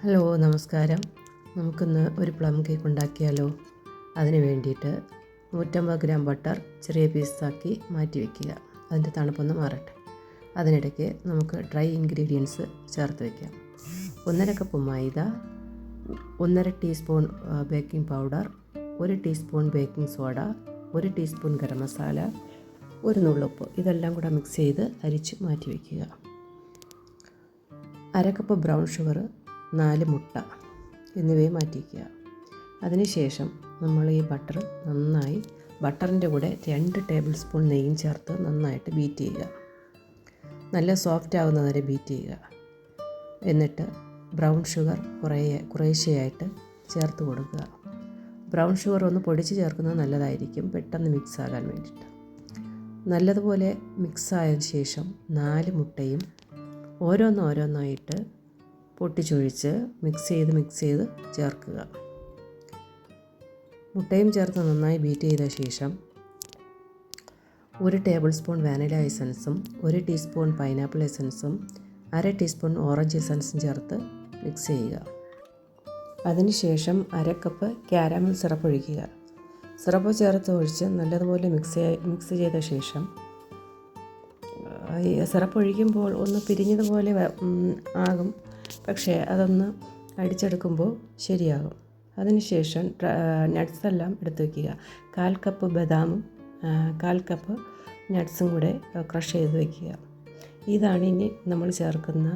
Hello, നമസ്കാരം. നമുക്കിന്ന് ഒരു പ്ലം കേക്ക് ഉണ്ടാക്കിയാലോ? അതിന് വേണ്ടിയിട്ട് 150 ഗ്രാം ബട്ടർ ചെറിയ പീസാക്കി മാറ്റി വയ്ക്കുക. അതിൻ്റെ തണുപ്പൊന്ന് മാറട്ടെ. അതിനിടയ്ക്ക് നമുക്ക് ഡ്രൈ ഇൻഗ്രീഡിയൻസ് ചേർത്ത് വയ്ക്കാം. 1.5 കപ്പ് മൈദ, 1.5 teaspoon baking powder, 1 teaspoon baking soda, 1 teaspoon garam masala, 1 നുള്ളുപ്പ്. ഇതെല്ലാം കൂടെ മിക്സ് ചെയ്ത് അരിച്ച് മാറ്റി വയ്ക്കുക. 1/2 കപ്പ് ബ്രൗൺ ഷുഗർ, 4 മുട്ട എന്നിവയും മാറ്റി വയ്ക്കുക. അതിനുശേഷം നമ്മൾ ഈ ബട്ടറിൻ്റെ കൂടെ 2 ടേബിൾ സ്പൂൺ നെയ്യും ചേർത്ത് നന്നായിട്ട് ബീറ്റ് ചെയ്യുക. നല്ല സോഫ്റ്റ് ആവുന്നവരെ ബീറ്റ് ചെയ്യുക. എന്നിട്ട് ബ്രൗൺ ഷുഗർ കുറേശ്ശെയായിട്ട് ചേർത്ത് കൊടുക്കുക. ബ്രൗൺ ഷുഗർ ഒന്ന് പൊടിച്ച് ചേർക്കുന്നത് നല്ലതായിരിക്കും, പെട്ടെന്ന് മിക്സ് ആകാൻ വേണ്ടിയിട്ട്. നല്ലതുപോലെ മിക്സായതിന് ശേഷം 4 മുട്ടയും ഓരോന്നായിട്ട് പൊട്ടിച്ചൊഴിച്ച് മിക്സ് ചെയ്ത് ചേർക്കുക. മുട്ടയും ചേർത്ത് നന്നായി ബീറ്റ് ചെയ്ത ശേഷം 1 ടേബിൾ സ്പൂൺ വാനില എസൻസും 1 ടീസ്പൂൺ പൈനാപ്പിൾ എസൻസും 1/2 ടീസ്പൂൺ ഓറഞ്ച് എസൻസും ചേർത്ത് മിക്സ് ചെയ്യുക. അതിനുശേഷം 1/2 കപ്പ് കാരമൽ സിറപ്പ് ഒഴിക്കുക. സിറപ്പ് ചേർത്ത് ഒഴിച്ച് നല്ലതുപോലെ മിക്സ് ചെയ്ത ശേഷം സിറപ്പ് ഒഴിക്കുമ്പോൾ ഒന്ന് പിരിഞ്ഞതുപോലെ ആകും, പക്ഷേ അതൊന്ന് അടിച്ചെടുക്കുമ്പോൾ ശരിയാകും. അതിനുശേഷം നട്ട്സ് എല്ലാം എടുത്ത് വയ്ക്കുക. 1/4 കപ്പ് ബദാമും 1/4 കപ്പ് നട്ട്സും കൂടെ ക്രഷ് ചെയ്ത് വയ്ക്കുക. ഇതാണ് ഇനി നമ്മൾ ചേർക്കുന്ന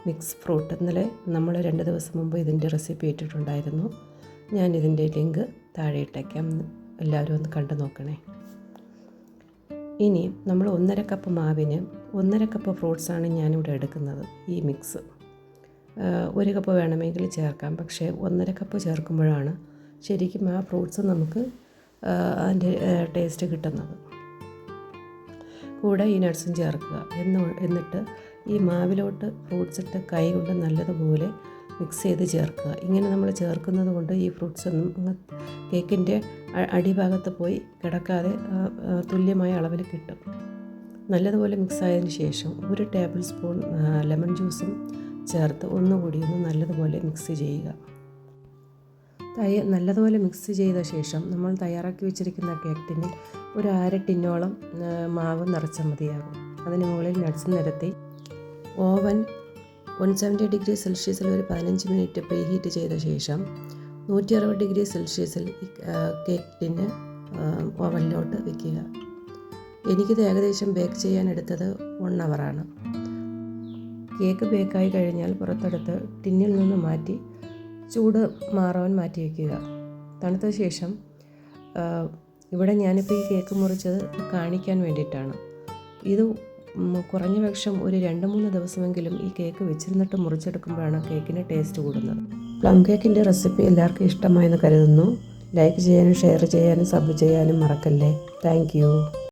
മിക്സ് ഫ്രൂട്ട്. ഇന്നലെ നമ്മൾ 2 ദിവസം മുമ്പ് ഇതിൻ്റെ റെസിപ്പി ഇട്ടിട്ടുണ്ടായിരുന്നു. ഞാനിതിൻ്റെ ലിങ്ക് താഴെ ഇട്ടേക്കാം, എല്ലാവരും ഒന്ന് കണ്ടു നോക്കണേ. ഇനി നമ്മൾ 1.5 കപ്പ് മാവിന് 1.5 കപ്പ് ഫ്രൂട്ട്സാണ് ഞാനിവിടെ എടുക്കുന്നത്. ഈ മിക്സ് 1 കപ്പ് വേണമെങ്കിൽ ചേർക്കാം, പക്ഷേ 1.5 കപ്പ് ചേർക്കുമ്പോഴാണ് ശരിക്കും ആ ഫ്രൂട്ട്സ് നമുക്ക് അതിൻ്റെ ടേസ്റ്റ് കിട്ടുന്നത്. കൂടെ ഈ നട്ട്സും ചേർക്കുക. എന്നിട്ട് ഈ മാവിലോട്ട് ഫ്രൂട്ട്സ് ഇട്ട് കൈ കൊണ്ട് നല്ലതുപോലെ മിക്സ് ചെയ്ത് ചേർക്കുക. ഇങ്ങനെ നമ്മൾ ചേർക്കുന്നത് കൊണ്ട് ഈ ഫ്രൂട്ട്സ് ഒന്നും കേക്കിൻ്റെ അടിഭാഗത്ത് പോയി കിടക്കാതെ തുല്യമായ അളവിൽ കിട്ടും. നല്ലതുപോലെ മിക്സ് ആയതിന് ശേഷം 1 ടേബിൾ സ്പൂൺ ലെമൺ ജ്യൂസും ചേർത്ത് ഒന്നുകൂടി നല്ലതുപോലെ മിക്സ് ചെയ്യുക. നല്ലതുപോലെ മിക്സ് ചെയ്ത ശേഷം നമ്മൾ തയ്യാറാക്കി വെച്ചിരിക്കുന്ന കേക്ക് ടിന്നിൽ ഒരു 1/2 ടിന്നോളം മാവ് നിറച്ചാൽ മതിയാകും. അതിന് മുകളിൽ നട്ട്സ് നിരത്തി ഓവൻ 170 ഡിഗ്രി സെൽഷ്യസിൽ ഒരു 15 മിനിറ്റ് പ്രീ ഹീറ്റ് ചെയ്ത ശേഷം 160 ഡിഗ്രി സെൽഷ്യസിൽ കേക്ക് ടിന്ന് ഓവനിലോട്ട് വയ്ക്കുക. എനിക്കിത് ഏകദേശം ബേക്ക് ചെയ്യാൻ എടുത്തത് 1 ഹവറാണ്. കേക്ക് ബേക്കായി കഴിഞ്ഞാൽ പുറത്തെടുത്ത് ടിന്നിൽ നിന്ന് മാറ്റി ചൂട് മാറാൻ മാറ്റി വയ്ക്കുക. തണുത്ത ശേഷം ഇവിടെ ഞാനിപ്പോൾ ഈ കേക്ക് മുറിച്ചത് കാണിക്കാൻ വേണ്ടിയിട്ടാണ്. ഇത് കുറഞ്ഞ പക്ഷം ഒരു 2-3 ദിവസമെങ്കിലും ഈ കേക്ക് വെച്ചിരുന്നിട്ട് മുറിച്ചെടുക്കുമ്പോഴാണ് കേക്കിന് ടേസ്റ്റ് കൂടുന്നത്. പ്ലം കേക്കിൻ്റെ റെസിപ്പി എല്ലാവർക്കും ഇഷ്ടമായെന്ന് കരുതുന്നു. ലൈക്ക് ചെയ്യാനും ഷെയർ ചെയ്യാനും സബ് ചെയ്യാനും മറക്കല്ലേ. Thank you.